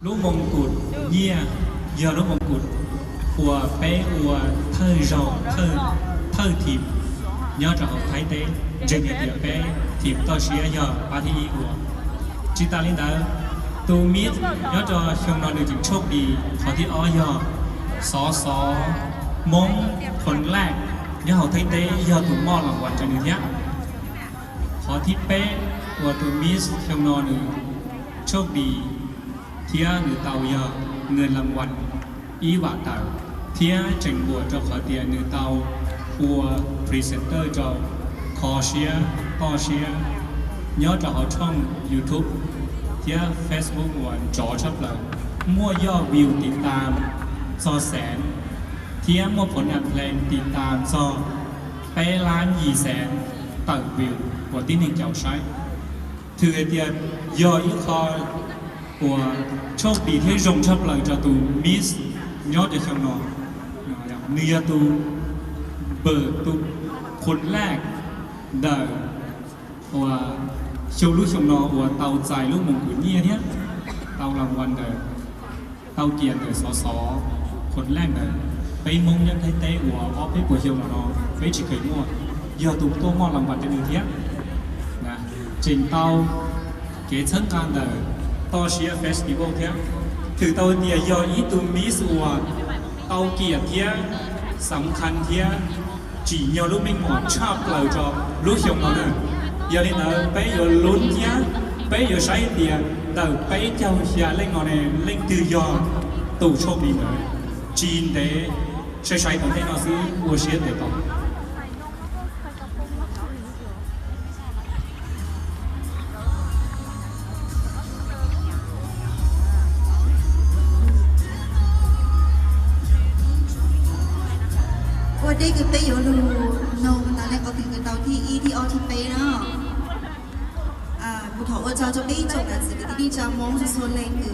ลูกมงกุฎเยี่ยเยอะลูกมงกุฎอัวเป้อัวเธอรอเธอทีมย่อจะเอาไทยเต้เจงเดียเป้ทีมต่อเชียย่อปาที่อัวจิตาลินดาตูมิดย่อจะชงนอนหนึ่งถึงโชคดีขอที่อ้อย่อสอมงคนแรกย่อเอาไทยเต้ย่อตุ่มหม้อรางวัลจะหนึ่งเนี้ยขอที่เป้อัวตูมิสชงนอนหนึ่งโชคดีเทียหรือเตายาเงินรางวัลอีวาเตาเทียเจิงบัวเจ้าขอเตียหรือเตาหัวพรีเซนเตอร์เจ้าคอเชียต่อเชียย่อจะเอาช่อง YouTube เทีย Facebook วันจอชับเรามั่วยอดวิวติดตามซอแสนเทียมั่วผลงานเพลงติดตามซอไปล้าน200,000ต่อวิวกว่าที่หนึ่งเจ้าใช้ถือเตียยออีคอ我โชคดีที่รงชับหลังจากตูมิสยอดจากข้างนอกเนื้อตูเปิดตูคนแรกได้ว่าโชว์ลูกชมนอว่าเตาใจลูกมงกุฎเนี่ยเตารางวัลเด้อเตาเกียรติเด้อสอคนแรกเด้อไปมงยังไทยเตะหัวออฟไปปวดเชียวนอไปจิเคยมั่วยอดตูตัวมอรางวัลจะหนึ่งเทียนะจิงเตาเก๋เชิงการเด้อต่อเชียร์เฟสติวัลเทียถือเตาเดียยออีตูมิสอัวเตาเกียร์เทียสำคัญเทียจีเยอลูกไม่หมดชอบเราจอลูกเขียวเราเนี่ยยอนี่เนอไปยอลุ้นเทียไปยอใช้เดียเตาไปเจ้าเชียเล่งงอเนี่ยเล่งตือยอตู่โชคดีเลยจีนเดใช้ของให้เราซื้อวัวเชียร์เดต่อđây cái tây ở lù nâu ta lại có thể cái tàu thi y thi o thi tây đó cụ thọ ở cho bây chồng là sự cái đi cho mong cho xuân lên từ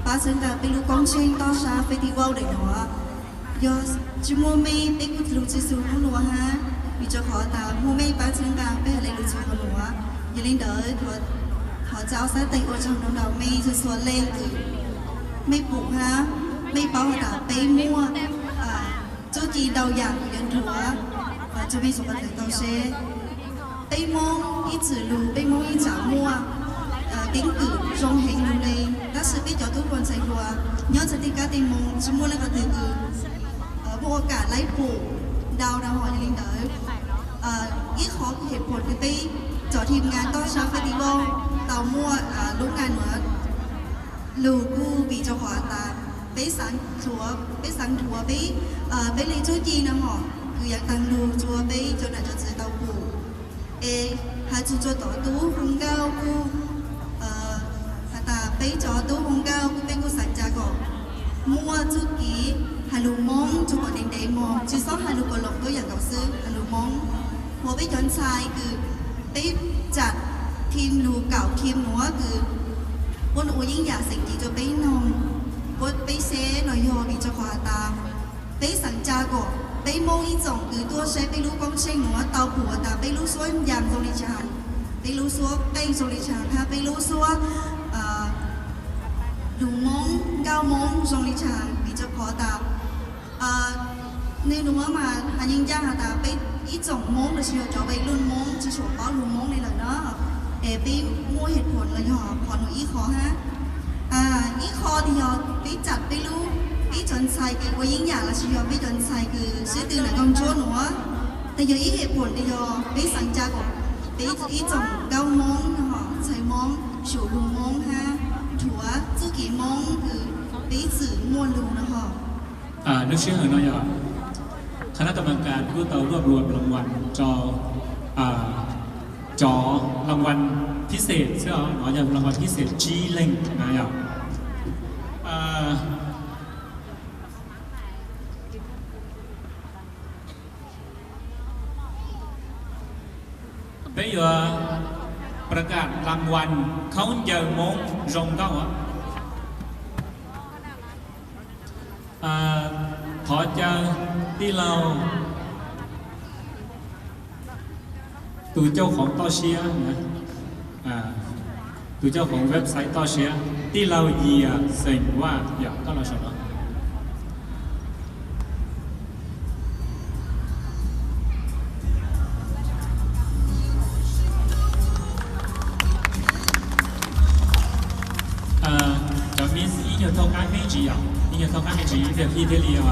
ba sinh cả bây lũ con trên to xa festival để nó do chỉ mua mây bây cụ lũ chỉ xuống lũ ha vì cho họ ta mua mây ba sinh cả bây lại lũ xuống lũ giờ lên đỡ họ cháu sẽ tây ở trong đồng đầu mây cho xuân lên từ mây phụ ha mây bao đã bây mua cho chị đầu dạng của dân chúa và cho bây giờ có thể tao sẽ bây mong ít xử lù bây mong ít trả mua tính cử trong hình lù này các sự biết cho tôi còn xảy ra nhớ cho đi các tình mong chỉ mua lại có thể cử mua cả lấy phụ đào đào họ như linh đới ít khó hiệp một cái bây cho team ngàn to sao festival tàu mua lúc ngàn nữa lù cu bị cho họ ta bé sáng chúa bé lấy chỗ gì nào họ cứอยาก tăng lưu chúa bé cho này cho sự tàu cụ hai chú cho tỏ tú hung cao cu ta bé cho tú hung cao cu bé cu sạch cha cỏ mua chú ký hai lù mong chú còn đến đấy mong chứ sót hai lù còn lộc tôiอยากgặp sư hai lù mong hồ bé chọn sai cứ bé chặt thêm lù cạo thêm nó cứ quân u những giả sinh chỉ cho bé nông bố bé xe nói ho bị cho khoa ta bé sẵn cha cổ bé mong ý tổng cứ tua xe bé lú con sinh nó tàu của ta bé lú số em giảm rồi đi chàng bé lú số bé rồi đi chàng ha bé lú số đủ mong cao mong rồi đi chàng bị cho khoa ta nên đúng không mà hành nhân gia hà ta bé ý tổng mong là chiều cho bé luôn mong chỉ số báo luôn mong này là nó bé mua hếtผลlà họ còn ý khó ha ý khó thì họ biết chặt biết lú biết chọn sai cái quáยิ่งใหญ่ละชีวิตbiết chọn sai คือ ซื้อตื่นแล้วต้องโจนหัวแต่ยออีเหตุผลแต่ยอbiếtสั่งจาก็biết ý trọng cao mong họ sai mong chủ lù mong ha chúa chú kỳ mong คือ biếtสื่อมวลลนะhọนึกชื่อเหรอเนาะยอคณะกรรมการผู้เตารวบรวมรางวัลจอรางวัลพิเศษใช่ไหมอ๋ออย่างรางวัลพิเศษจีเล้งนะอย่างbây giờ ประกาศรางวัลเขาเจอมงรงเก้าขอเจอที่เราตัวเจ้าของต่อเชียนะ ตัวเจ้าของเว็บไซต์ต่อเชียที่เราเยียสิ่งว่าอยากก็เราชนะจะมีอีกอย่างต้องการไม่จีอ่ะอีกอย่างต้องการไม่จีเดี๋ยวพี่เดี๋ยว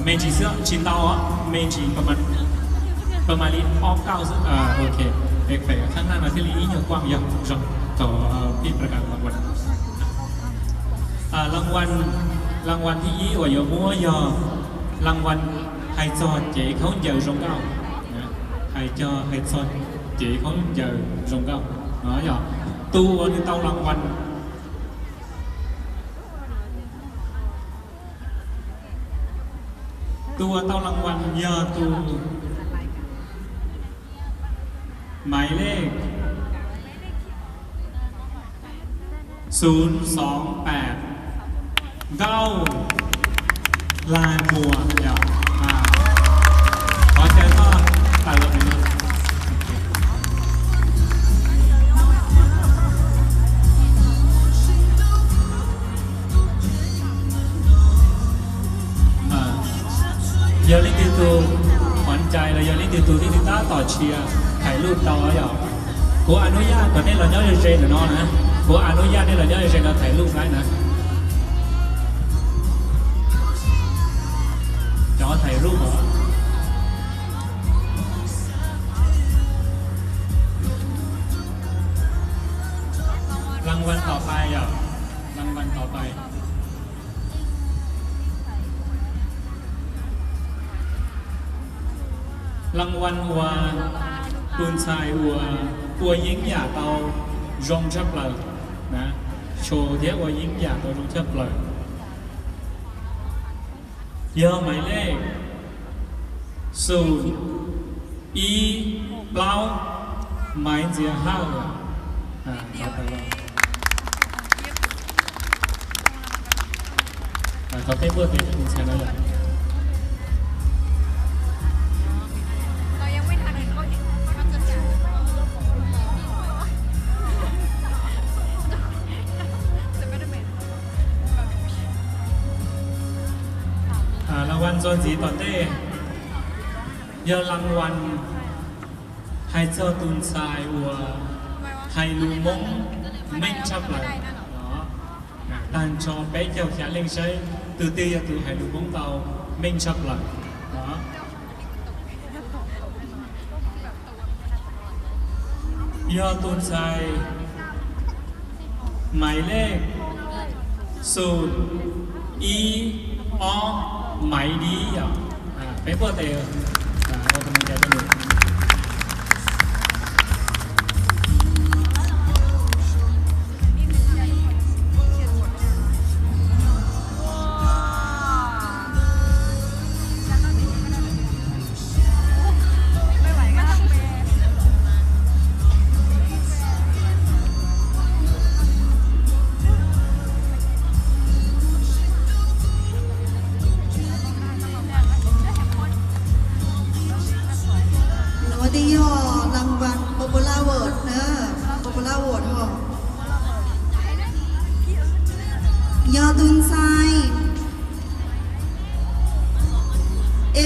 ไม่จีเสื้อชิ้นดาวอ่ะไม่จีประมาณนี้ออกเก้าโอเคเอกข้างหน้ามาที่ลีอีกอย่างกว้างอย่างจบต่อพี่ประกาศรางวัลรางวัลที่ยี่ว่าอย่ามัวยอรางวัลให้จอดเจ๋เขาเยอะรงเก้าให้จอดเจ๋เขาเยอะรงเก้าเนาะอย่าตัวนี่เต้ารางวัลตัวเต้ารางวัลยอตัวหมายเลข028 9ลายมัวอย่าขอเชิญพ่อตาลงไปเลยยาลิติตูขวัญใจเลยยาลิติตูที่ติดตามต่อเชียร์ถ่ายรูปต่ออย่างกูอนุญาตตอนนี้เราย่อยเจนหรือน้องนะกูอนุญาตให้เราย่อยเจนเราถ่ายรูปได้นะจะถ่ายรูปเหรอรางวัลต่อไปอ่ะรางวัลต่อไปรางวัลวัวปืนชายวัวยิงหยาเตารงชับเลยนะโชว์เที่ยววัวยิงหยาเตารงชับเลยยอหมายเลข0อีเปล่าหมายเจียห้าต่อไปเราขอเต้นเพื่อเป็นคุณชายนั่นแหละรางวัลโซนสีต่อเต้ยอรางวัลให้เจ้าตุนทรายวัวให้ลูมงไม่ชับเลยตันชอเป๊ะเจ้าแขนเล่งใช้từตีtừให้ลูมงเตาไม่ชับเลยยอตุนทรายหมายเลข0อีอหมายดีไปเปิดเตะเรากำลังใจกันอยู่รางวัล Popular Award เนอะ Popular Award หรอยอตุนไซ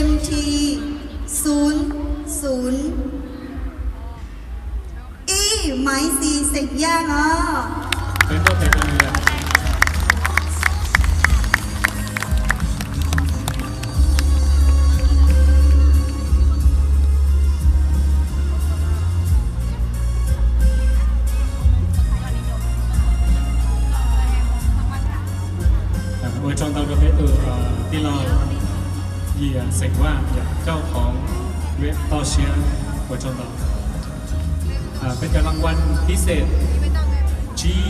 MT 00อีไม้สีเสกย่างเป็นตัวเต็มเลยจนตอนกาแฟตัวที่เราเยี่ยเสกว่าเจ้าของเว็บต่อเชียร์หัวจนต่อเป็นการรางวัลพิเศษชี้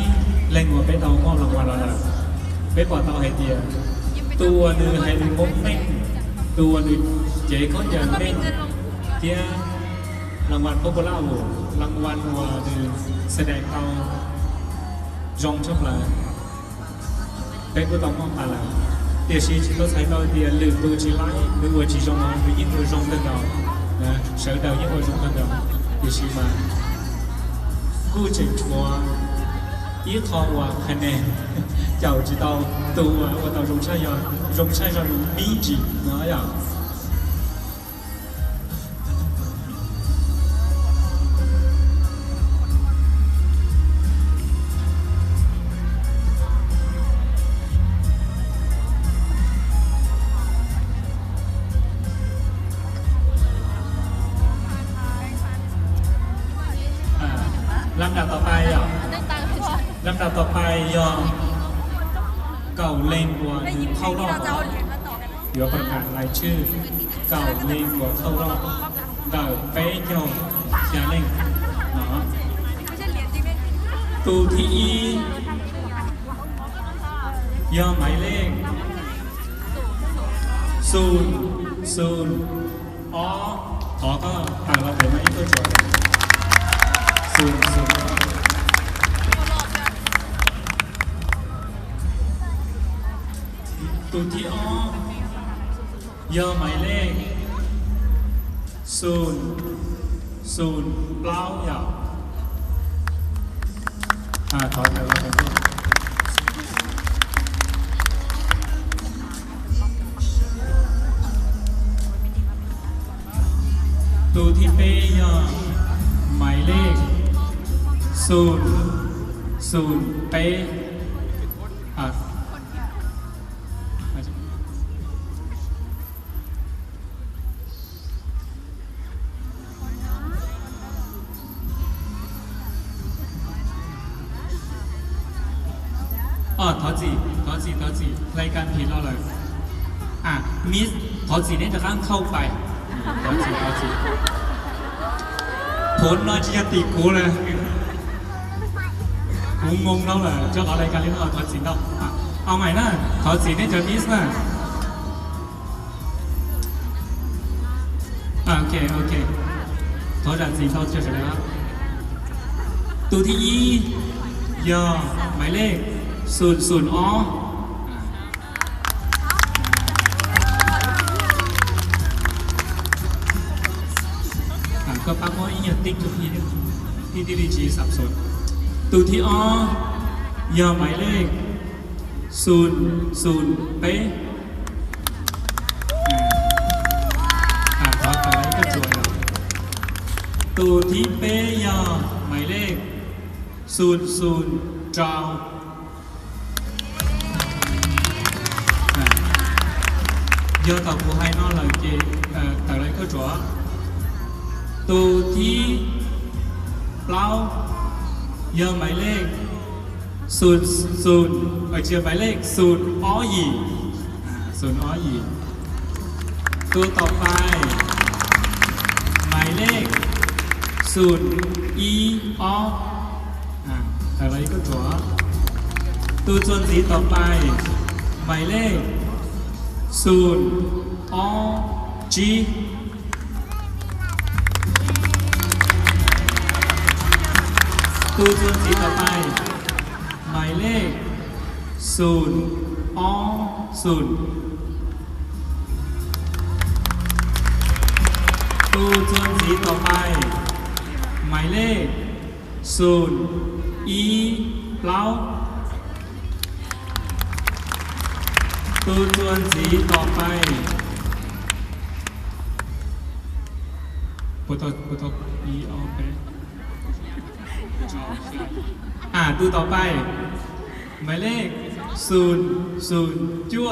เล่งหัวเป็นเอามอบรางวัลอะไรเป็นปอดเตาไฮเดียตัวหนึ่งไฮดึงมุกเม่งตัวหนึ่งเจ๊เขาอย่างเม่งเที่ยรางวัลโปโปล่าโหรางวัลหัวหนึ่งแสดงเอาจงชอบเลยเป็นผู้ต้องการอะไรเดี๋ยวชีชิโตใช้เราเดี๋ยวลืมตัวชีไล่หรือว่าชีจงมาหรือยิ่งตัวจงเดินเรานะเสือเดายิ่งตัวจงเดินเราเดี๋ยวชีมากู้จิตชัว依靠我很难，就知道到我到容山要米字那样。ลำดับต่อไปอ่ะลำดับต่อไปยอเก่าเลงกว่าเข้ารอบเดี๋ยวประกาศรายชื่อเก่าเลงกว่าเข้ารอบเก่าเป๊ะยอเสียเล่งเนาะตูที่อียอหมายเลข0อ๋อขอก็ต่างเราเป็นมาอีกตัวจด0ตัวที่อ้อย่อหมายเลข0เปล่าอย่าขอแต่เราเป็นตัวที่เปย่อหมายเลข0เปถอดจีรายการผิดเราเลยมิสถอดจีเนี่ยจะข้างเข้าไปถอดจีผลน้อยจะตีกูเลยกูงงแล้วเลยเจ้าอะไรายการเล่นถอดจีเนาะเอาใหม่นะถอดจีเนี่ยจะมิสนะโอเคถอดจีเข้าเจอกันแล้วตัวที่ย่อหมายเลข0อ๋อก็ปั๊มว่าอีกอย่างติ๊กทุกทีที่ดีจีสับสนตัวที่อ๋อย่อหมายเลข0เป๊ะขอไปก็จวยแล้วตัวที่เป๊ะย่อหมายเลข00จาวgiờ tập của hai nó là gì tại đây có chỗ từ thi lao giờ máy lên sùn ở chiều máy lên sùn ó gì từต่อไปหมายเลข0อ้อแต่ไรก็จ๋อตัวส่วนสีต่อไปหมายเลข0อ้อจีตัวส่วนสีต่อไปหมายเลข0อ้อตัวส่วนสีต่อไปหมายเลข0อีเปล่าตัวส่วนสีต่อไปปุตตอีออกไปตัวต่อไปหมายเลข0จั่ว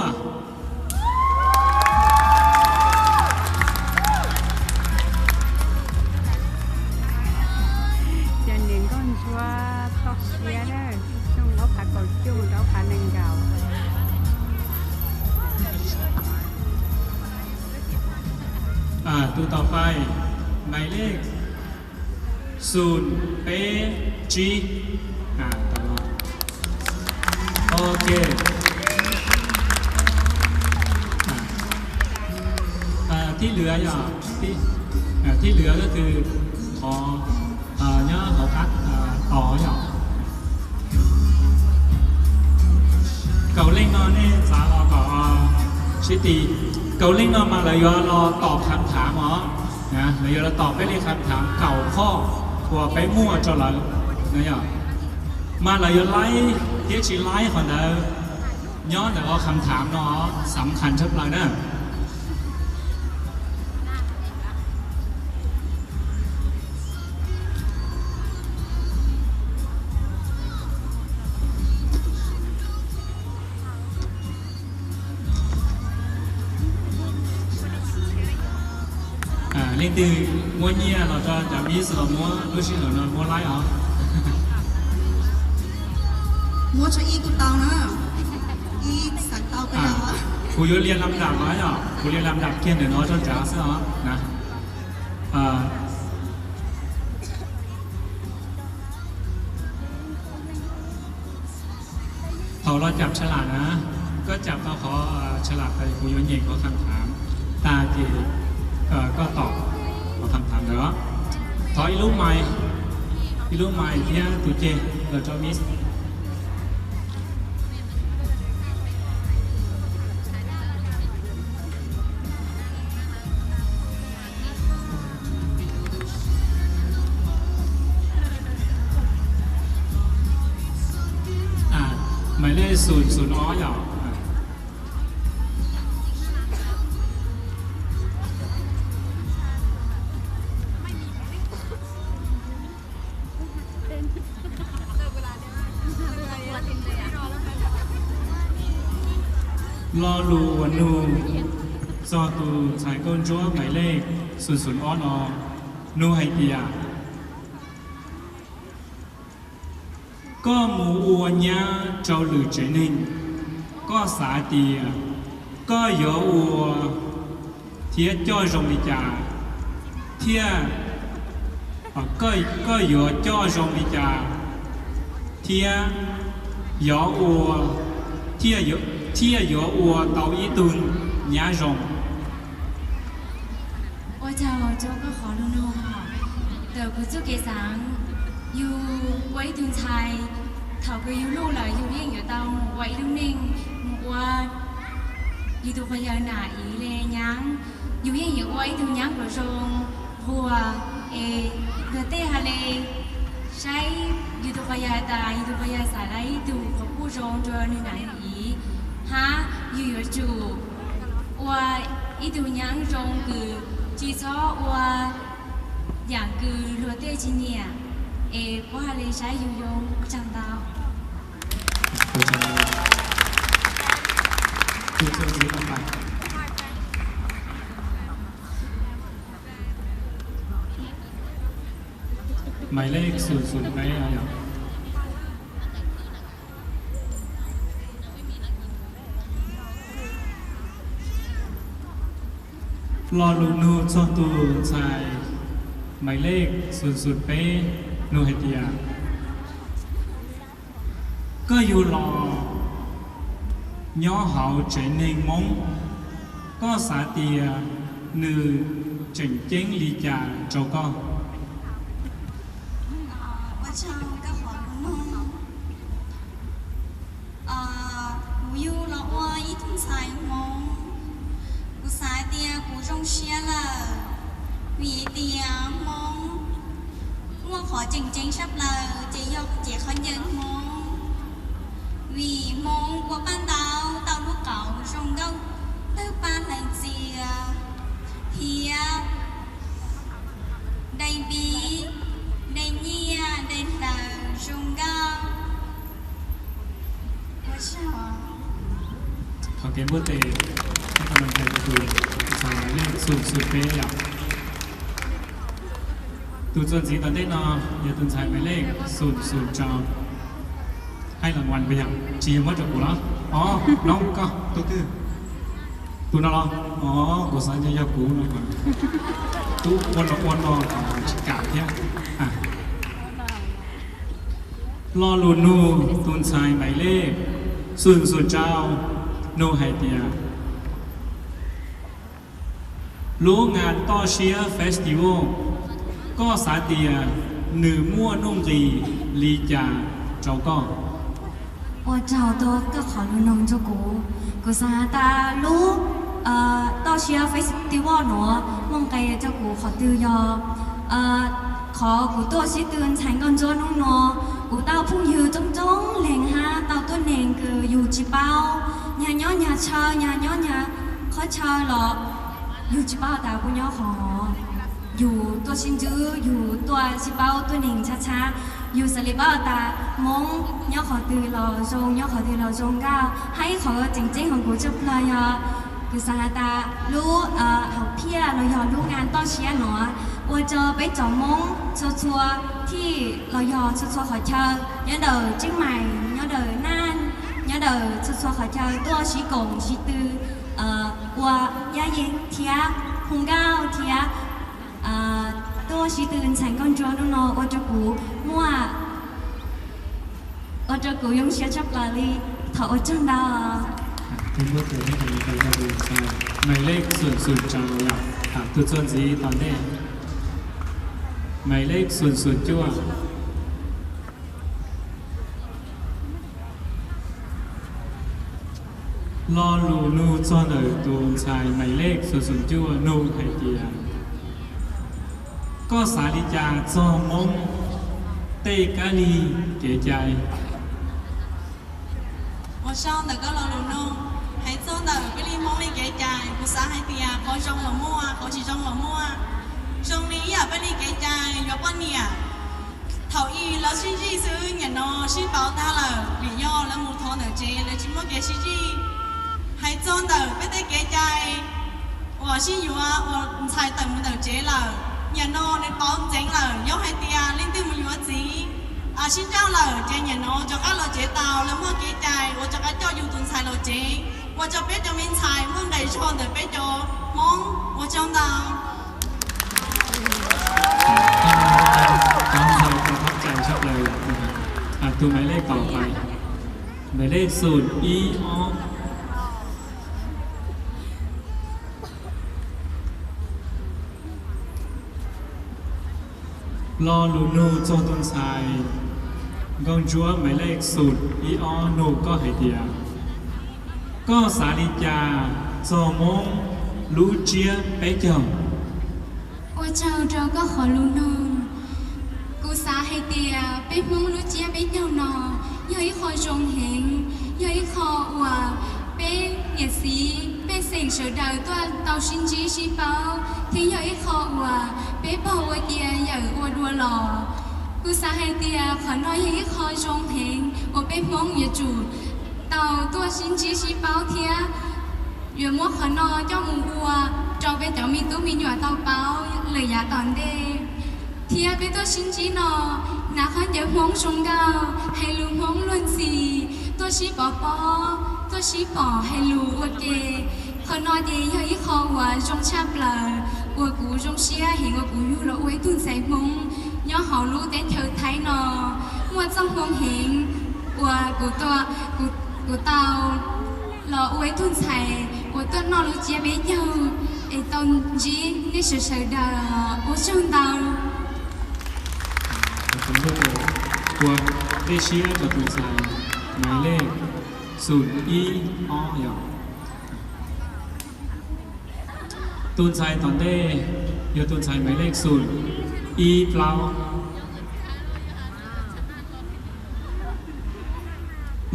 ตัวต่อไปหมายเลข0เอจีตลอดโอเคที่เหลืออย่างที่เหลือก็คือขอเนาะขอคัดต่ออย่างเก่าเล่งนอนเนี่ยสาวก่อชิตีเก่าเล่งนอนมาเลยรอตอบคำถามเหรอนะเลยเราตอบไปเลยคำถามเก่าข้อตัวไปมั่วจนละนะอย่าง มาเลยไล่เที่ยวชีไล่คนเดียวย้อนแต่ว่าคำถามเนาะสำคัญชัดเลยนะlên từ mua nhia là cho nhà mỹ sở mua đôi khi là mua lái à mua cho y cũng tao nữa y sẵn tao cái đó cô yêu liên làm đạp ấy à cô liên làm đạp kia để nó cho trả sao nèเขาเราจับฉลากนะก็จับเราขอฉลากไปคุยวันเย็นก็คำถามตาจีก็ตอบมาคำถามเดี๋ยวถอยลูกใหม่ลูกใหม่ที่ตุเจเราจะมิสหมายเลข00อ้อหยอกรอรูวันนูซอตูสายก้นจั่วหมายเลข00อ้อนอนูไฮเตียก็หมูอัวญาเจ้าหรือเจนิงก็สาเตียก็ยออัวเทียจ้อยรงลิจาเทียก็ยอจ้อยรงลิจาเทียยออัวเทียยออัวเตาอีตุนญารงว่าเจ้าก็ขอรู้น้องค่ะแต่ผู้เจ้าเกสังอยู่ไว้ตุนชายเขาก็อยู่ลูกเลยอยู่เยี่ยงอยู่เตาไว้ลูกนิ่งว่าอยู่ตัวพยาหนาอีเลยยังอยู่เยี่ยงอยู่ไว้ตุนยังกระทรวงหัวเกเตฮาเลใช้อยู่ตัวพยาตาอยู่ตัวพยาสาไรดูของผู้ชงจนในไหนอีฮะอยู่จู่ว่าอีตุนยังจงคือจีซ้อว่าอย่างคือรัวเตจิเนียว่าเลยใช้ยูยงจังดาวคือเจ้าจีออกไปหมายเลข00ไปอะไรอย่างรอลูนูซอตูชายหมายเลข00ไปนูเฮเตียก็อยู่รอย่อเหาเจนิงมงก็สาเตียนือเจ๋งเจ้งลีจาโจก็ว่าเช้าก็ขอรู้น้องหนูอยู่ละว่าอีทุ่งสายมองกูสายเตียกูจงเชียละวีเตียมองว่าขอจริงๆชับเลยจะยกเจี๋ยเขาเยินมองvì mong của ban đầu tao lúc cậu trong đâu tới ban lại gì thì đây bi đây nhia đây là trong đâu quá sao ขอเกมเบอร์เตะให้กำลังใจตัวสายเลข00เป๊ะอย่างตัวจนสีตอนได้นออย่าตื่นสายหมายเลข00จอให้รางวัลไปอย่างจีมว่าจะกูแล้วอ๋อน้องก็ตัวตื้อตัวนั่นหรออ๋อกูสายจะยากูนะมันตัววนละวนนอนกาดเนี่ยรอลูนูตุนชายหมายเลข00เจ้าโนไฮเตียรู้งานต่อเชียร์เฟสติวัลก็สาเตียหนือมั่วนุ่งรีลีจาเจ้าก็ว่าเจ้าตัวก็ขอรู้น้องเจ้ากูสาตารู้ต่อเชียร์เฟสติวัลเนาะมองไกลเจ้ากูขอติวยอขอกูตัวชิตื่นฉันก่อนจนน้องเนาะ cụ tao phun dừa trống trống lèn ha tao tôi nền cứ dù chỉ bao nhà nhó nhà chờ nhà nhó nhà khó chờ lọ dù chỉ bao tao cũng nhó khó dù tôi xin chữ dù tôi chỉ bao tôi nền cha cha dù sẽ lấy bao ta mong nhó khó từ lọ rong nhó khó từ lọ rong cao hay khó chính chínhของกูจะพลายคือสาตารู้họcเพียเราอยากรู้งานต้อเชียหนอว่าจะไปจ่อมงชัวที่เราอยากชัวขอเชิญnhớ đời chiếc mày nhớ đời nan nhớ đờiชัวขอเชิญตัวชีกงชีตือว่าย่าเย็นเทียคงก้าวเทียตัวชีตือฉันก็จวนนว่าจะกูมั่วว่าจะกูยงเชียจับลาลีถอดจังดาคุณเมื่อเกิดให้ดีกันก็ดูใช่หมายเลขส่วนจังหลักตัวส่วนสีตอนนี้หมายเลขส่วนจั่วรอลูนูจอนตัวชายหมายเลขส่วนจั่วนูไฮเดียก็สาลิจาจอมงเตกาลีเก๋ใจ我上的个老路弄，还做的被你梦里给ใจกูสาให้เตียเขาจงหลงมั่วเขาชีจงหลงมั่วจงนี้อย่าไปนี่给ใจยกว่าเนี่ยเท่าอีแล้วชี้จี้ซื้อเนี่ยนอชี้เปาตาเลยหลีย่อแล้วมูทอนเจเลยจิ้มว่าแกชี้จี้还做的被得给ใจ我是有啊我才等的เจ了เนี่ยนอในเปาเจ๋งเลยยกให้เตียลิ้นตื้อมันอยู่จีxin chào lời chơi nhà nó cho các lời chế tàu là mua kỹ chạy và cho các cho dùng tuần xài lời chế và cho biết cho mình xài muốn đầy cho để biết cho mong và trong tàu น้องเราประทับใจชอบเลยนะครับตัวหมายเลขต่อไปหมายเลข0อีออรอลูนูโจตุนชายกองจัวหมายเลข0อีออนูก็ไฮเดียก็สาลิจาจอมงลูเจียเป๊ะจังว่าเจ้าเราก็ขอรู้นองกูสาให้เตียไปมองรู้เจียไปเจ้านอย่าให้คอยจงเห็นอย่าให้คอว่าเป็นเหยียดสีเป็นเสียงเสือดาวตัวเตาชินจีชีเปาที่อย่าให้คอว่าเป็นบอกว่าเตียอย่าอวดวัวหล่อกูสาให้เตียขอน้อยอย่าให้คอยจงเห็นว่าเป็นมองเหยียดจูเตาตัวชินจีชีเปาเทียอย่ามัวขอนอเจ้ามูวัวเจ้าเป็นเจ้ามีตู้มีหยอดเตาเปาเลยอย่าตอนเดเทียเป็นตัวชินจีนอนาขันเดี๋ยวมองชงเกาให้ลูมองล้วนสีตัวชีปอปอตัวชีปอให้ลูอวดเกขอนอเดียให้คอว่าจงชาเปล่าว่ากูจงเชียเห็นว่ากูอยู่ละไว้ตุนใส่มงย่อหอลูแต่เธอไทยนอว่าจ้องมองเห็นว่ากูตัวกูเตาละไว้ตุนใส่ว่าตัวนอลูเจียเบี้ยไอตอนจีนี่เฉยๆดาว่าจงเตาผมก็ตัวได้เชียร์กับตัวชายหมายเลข0อีออยตูนชายตอนได้ยตูนชายหมายเลข0อีเปล่า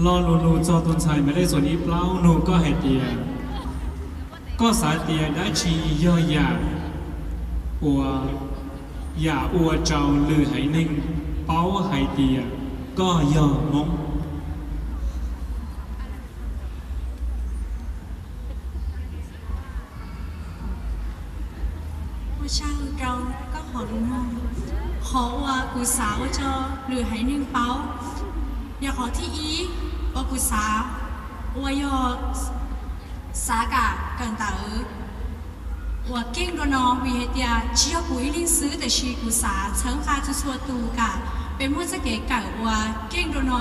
รอลูจอตูนชายหมายเลข0อีเปล่านูก็ให้เตียก็สาเตียได้ชีย่อยาอัวอย่าอัวเจ้าลือไหนิ่งเป้าไหเตียก็ย่อมงว่าช่างเราก็ขอรู้มองขอว่ากูสาวเจ้าหรือให้นึ่งเป้าอย่าขอที่อีว่ากูสาวว่ายอสากะกันตา我见到呢，为的只要不一定是的是故啥，乘下就说度噶，被么子给搞我见到呢，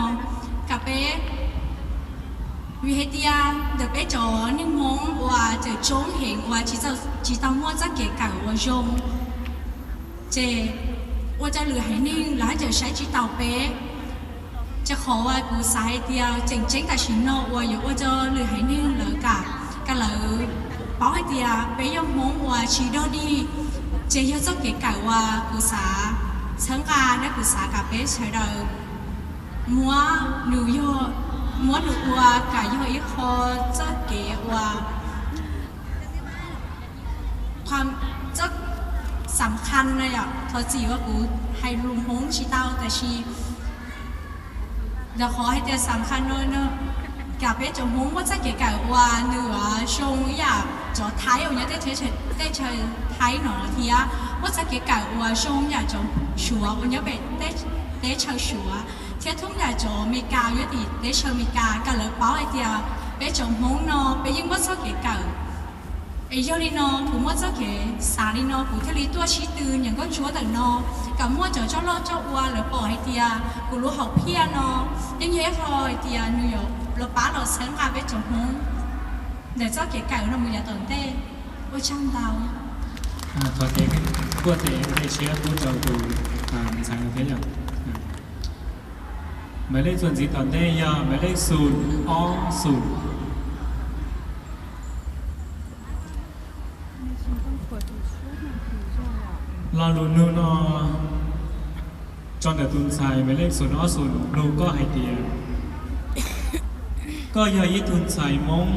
กับ被为的的被着你梦我就中型我知道么子给搞我用，这我จะเหลือให้นิ่งแล้วจะใช้จิตเตาเป๊ะจะขอว่ากูสายเดียวเจ๋งๆแต่ชินโนว่าอยู่ว่าจะเหลือให้นิ่งเหลือกะกันเลยbảo hai tia bây giờ muốn qua chỉ đó đi chỉ cho cái cải qua cụ xã sáng ca để cụ xã cà phê chơi đầu múa nụ yo múa nụ qua cả yo ít khó chắc kế quaความจะสำคัญเลยอ่ะทอจีว่ากูให้ลุงฮงชีเต้าแต่ชีเดี๋ยวขอให้เดี๋ยวสำคัญด้วยเนอะกับเพื่อจะฮงว่าจะเกี่ยวกับว่าเหนือชงอยากจะไทยอย่างเงี้ยได้เฉยไทยหน่อยทีอ่ะว่าจะเกี่ยวกับว่าชงอยากจะชัววันนี้เป็นได้เฉยชัวเที่ยวทุ่งอยากจะมีกาเยอะดีได้เฉยมีกากันเลยเป้าไอเดียไปจะฮงเนาะไปยิ่งว่าจะเกี่ยวกับไอ้เจ้าลีนอผมว่าเจ้าเก๋สาลีนอผมทะเลตัวชี้ตื่นอย่างก็ชัวแต่นอกับมั่วเจ้าเล่าเจ้าวัวหรือปล่อยเตียกูรู้เขาเพี้ยนอยังเยอะพอเตียนิวยอร์กเราป้าเราเซ็นกาไปจงหงเดี๋ยวเจ้าเก๋ไก่เราไม่อยากตื่นเต้ว่าช่างเดาถอดเองพวกเองได้เชื้อพวกเราดูสายเพชรอย่างหมายเลขส่วนสีตอนได้ยาหมายเลข0อ้อ0รอลุ้นนูนอจอนแต่ตุนไซหมายเลข0อ้อ0นูก็ไฮเดียก็ยายิตุนไซมง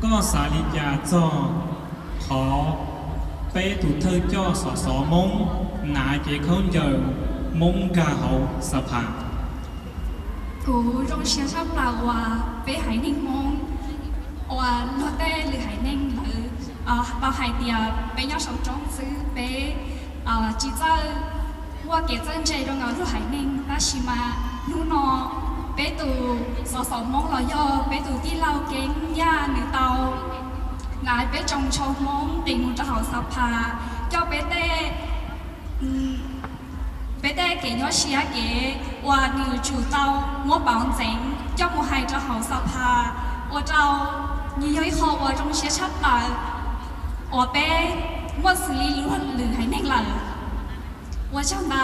ก็สาลิยาจอขอเป้ตุเธอจ่อสอมงหนาเจเขาเจอมงกาเขาสภากูรงเชียชอบเราว่าไปหายนิ่งมงว่าโนเต้หรือหายนิ่งหรือbao hai tia bé nhau sống trong xứ bé chỉ cho qua cái chân chơi trong ngõ lúc hải ninh ta chỉ mà nu nó bé từ sọ mong là do bé từ đi lao kén ya nữ tàu ngài bé trong châu mong tình muốn cho họ sập hà cho bé tê cái nhỏ xía cái qua nữ chủ tàu mua bảo dành cho một hai cho họ sập hà qua tàu như vậy họ qua trong xe sắp lại我被我是离婚人还那个，我想到。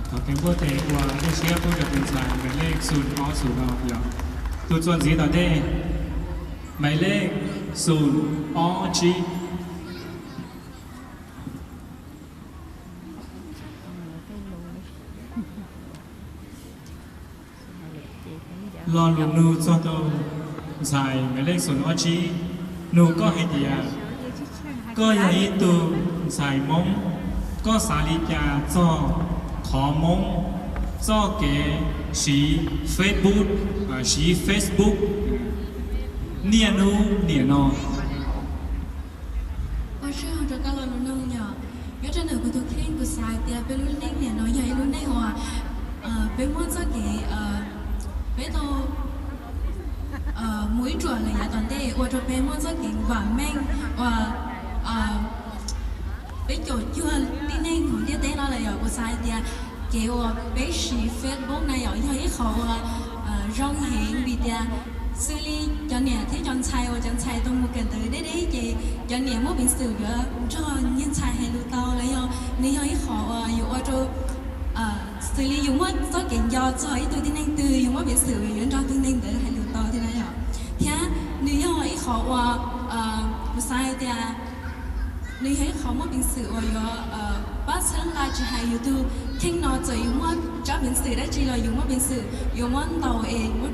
ขอเป็นพวกเตะว่าได้เชื้อพวกจะเป็นสายหมายเลข0อ้อ0เราอย่างตัวส่วนสีต่อได้หมายเลข0อ้อจีรอลุงนูจอตัวสายหมายเลข0อ้อจีนูก็ให้เดียก็ยายิตูสายมงก็สาลิกาจ่อขอมงจ่อเก๋สีเฟซบุ๊กสีเฟซบุ๊กเนี่ยนูเนี่ยนอว่าเชื่อจะก็เราลุ้นน้องเนี่ยก็จะเหนือกูทุกที่กูสายเตียไปลุ้นเน่งเนี่ยน้อยใหญ่ลุ้นในหัวเป็นมั่วจ่อเก๋เป็นตัวmũi chùa là nhà toàn đây, và cho bé muốn rất kính và men và bé chỗ chưa tin nên không biết tên nó là của sai thì kiểu bé sĩ Facebook này ở dưới họ rong hiện vì xử lý cho nè thế chọn sai tôi một cái tới đấy chị cho nè muốn bị xử nữa cho nhân sai hay lưu tao lấy nếu dưới họ dụ cho xử lý dùng mất số kiện do cho ấy tôi tin nên từ dùng mất bị xử lý cho tôi nên tới hay lưu tao thế này ạ thế nếu ấy họ của sai thì nếu ấy họ mất bị xử bác sáng lại chỉ hay YouTube khen nó chỉ dùng mất cho bị xử đấy chỉ là dùng mất bị xử dùng mất tàu ấy mất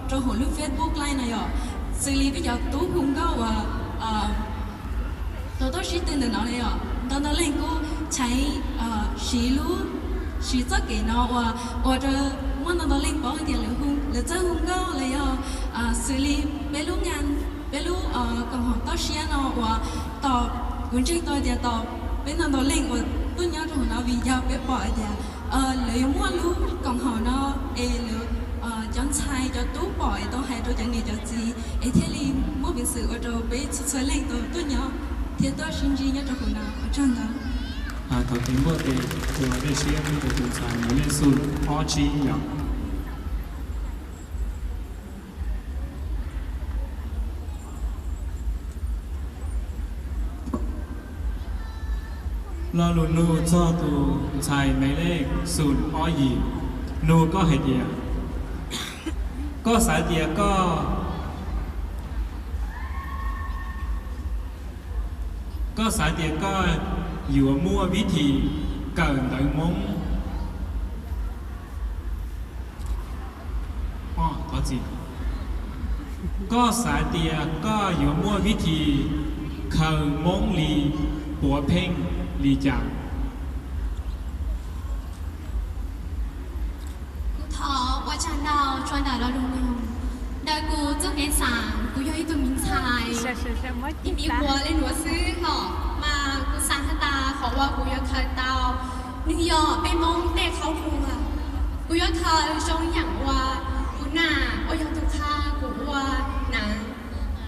cho hồ lưu Facebook lại này ạ xử lý bây giờ tú không có tôi chỉ tin được nó này ạ tôi nói lên cô chạy xí lú xí rất kỹ nó và rồi muốn nó lên bỏ tiền liệu không là chơi không có là xử lý bé lú ngàn bé lú còn học tao xí nó và tao cũng chỉ tôi thì tao bé nó lên và tôi nhớ trong nó vì do bé bỏ thì liệu mua lú còn họ nó liệu chọn sai cho tú bỏ tôi hay tôi chẳng nghe cho gì thế thì mua bình sự ở đâu bé chơi lên tôi nhớ thì tôi xin gì nhớ trong nào ở trong đó thầu tiếng bộ thì từ đây sẽ đi từ từ dài mới lên xuống ho chi nhỉ lo lụt nu cho từ dài mấy lệ xuống ho gì nu có hệ địa có xã địa có xã địa cóอยู่มั่ววิธีเกินแต่มง จีก็สาเตียก็อยู่มั่ววิธีเคยมงลีปัวเพ่งลีจัง กูทอว่าฉันดาวชวนดาวเราลุงลุงเดี๋ยวกูจะเป็นสามกูย่อยตัวมินชายอีมีหัวเลยหนูซื้อหอมากูสร้างตาขอว่ากูอยากเคยดาวนิวยอร์กไปมองเด็กเขาครัวกูอยากเคยชงอย่างว่ากูหน้าโอ้ยังถูกฆ่ากูว่าหนัง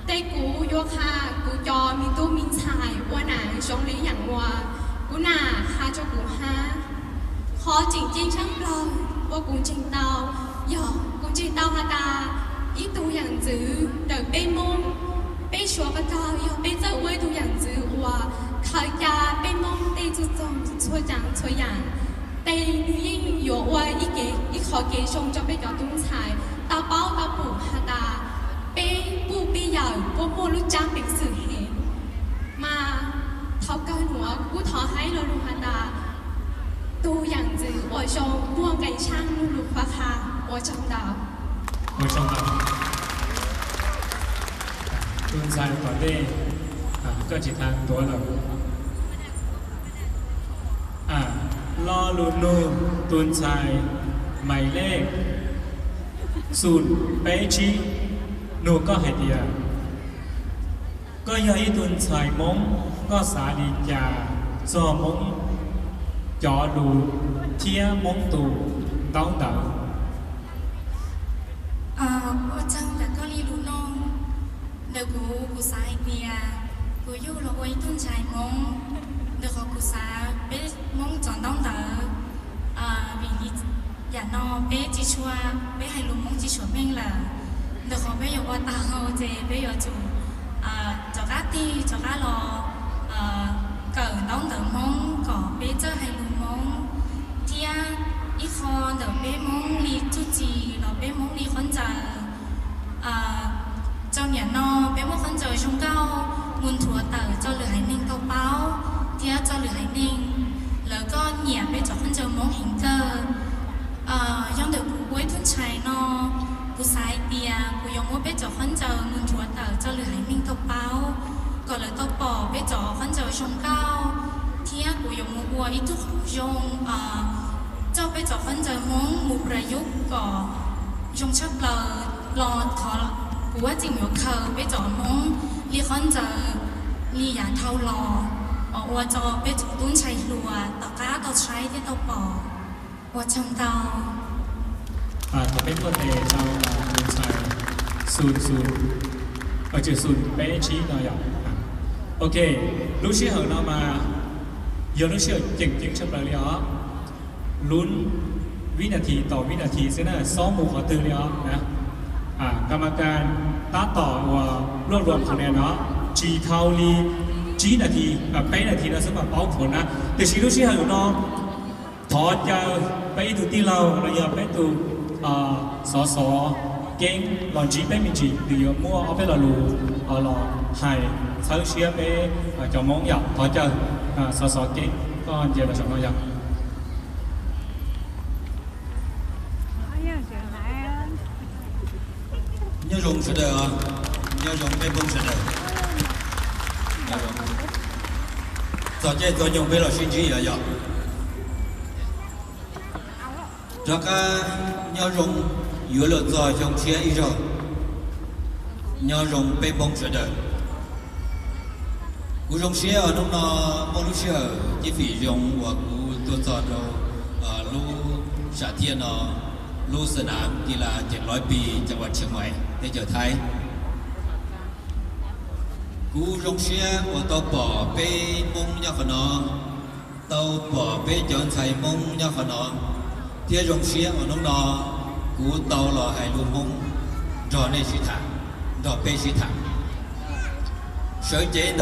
แต่กูยกฆ่ากูยอมีตัวมินชายว่าหนังชงเลยอย่างว่ากูหน้าฆ่าเจ้ากูห้าขอจริงๆช่างปลอมว่ากูจริงเตาหยอกกูจริงเตาฮาตาอีตัวอย่างจื้อเดินไปมงไปชัวประกาหยอกไปเจ้าไว้ตัวอย่างจื้อว่าขายาไปมงเตจุจงช่วยจังช่วยอย่างเต女ยิ่งหยวว่าอีขอเกชงจะไปกับตุ้งชายตาเป้าตาปู่ฮาตาไปปู่ปีใหญ่ว่าโมรู้จักเป็นสื่อเห็นมาเท่ากันหัวกูถอให้เราลูฮาตาตัวอย่างจือ我说莫给唱露露花卡我知道我知道ตุนชายต่อเต้ก็จิตทางตัวเราลอลูนูตุนชายหมายเลข0เปจีนูก็ให้เดียก็ยาอีตุนชายมงก็สาลีจาจอมงจอดูเทียมงตูต้องเต๋อ我真的个哩路弄，เดี๋ยวกูสายเบียกูอยู่ละไว้ตุ้นชายมงเดี๋ยวกูสาเป๊ะมงจอนต้องเต๋อวิธีอย่านอเป๊ะจีชัวเป๊ะให้ลุงมงจีชัวเม่งละเดี๋ยวเป๊ะอยู่ว่าตาเขาเจเป๊ะอยู่จู่จอกาตีจอการอเกิดต้องเต๋อมงก่อเป๊ะเจอให้ลุงมงเทียอีคอนเดี๋ยวเป๊ะมงลีจุจีเราเป๊ะมงลีคนเจอtrong nhà no bé một con trời trong cao muôn thua tờ cho lửa hải ninh câu báo theo cho lửa hải ninh lỡ con nhẹ bé cho con trời mong hình cơ trong được cuối thun trái no cú sai bia cú yong mua bé cho con trời muôn thua tờ cho lửa hải ninh câu báo còn lỡ tao bỏ bé cho con trời trong cao theo cú yong mua bùa ít thuốc dùng cho bé cho con trời mong một rải giúp có dùng chấp lờ lọt khóกูว่าจริงอยู่เคยไปจอดมงลีคอนเจอลีอย่าเท่ารอว่าจอไปจุดตุ้นชัยรัวต่อก้าต่อใช้ที่ต่อปอว่าชมเตาต่อเป็นตัวเตะเจ้าตุ้นชัยศูนย์เป๊ะชี้หน่อยอย่างโอเคลูกเชี่ยวเรามาเยอะลูกเชี่ยวเก่งๆชับเลยอ๋อลุ้นวินาทีต่อวินาทีเสียนะซ้อมหมู่ขอตื่นเลยอ๋อนะกรรมการตัดต่อว่ารวบรวมคะแนนเนาะจีเท่าลีจีนาทีไปนาทีนะสำหรับเป้าผลนะแต่ชีลูกเชี่ยวอยู่เนาะถอดยาวไปตุที่เราอย่าไปตุสอเก่งหลอนจีไปมีจีเดี๋ยวมั่วเอาไปหล่อลูหล่อไฮเชิญเชียไปจอมองหยับถอดเจอสอเก่งก็เดี๋ยวเราจะมาหยับnhớ dùng sẽ được nhớ dùng bên bông sẽ được giờ chơi tôi dùng bên là suy nghĩ vậy cho cả nhớ dùng giữa lượt rồi trong chia ý rồi nhớ dùng bên bông sẽ được cú dùng xe ở trong nó mong lúc xe chỉ vì dùng và cú tôi chọn đâu lu xả thiên nóลูสนามกีฬา700 ปีจังหวัดเชียงใหม่ในเจอไทยกูรงเชียว่าเตาป่อไปมุงยาขนอเตาป่อไปจอนไทยมุงยาขนอเที่ยรงเชียว่าน้องนอกูเตาหล่อให้ลูกมุงรอในชีถังรอไปชีถังเสยเจ๊เด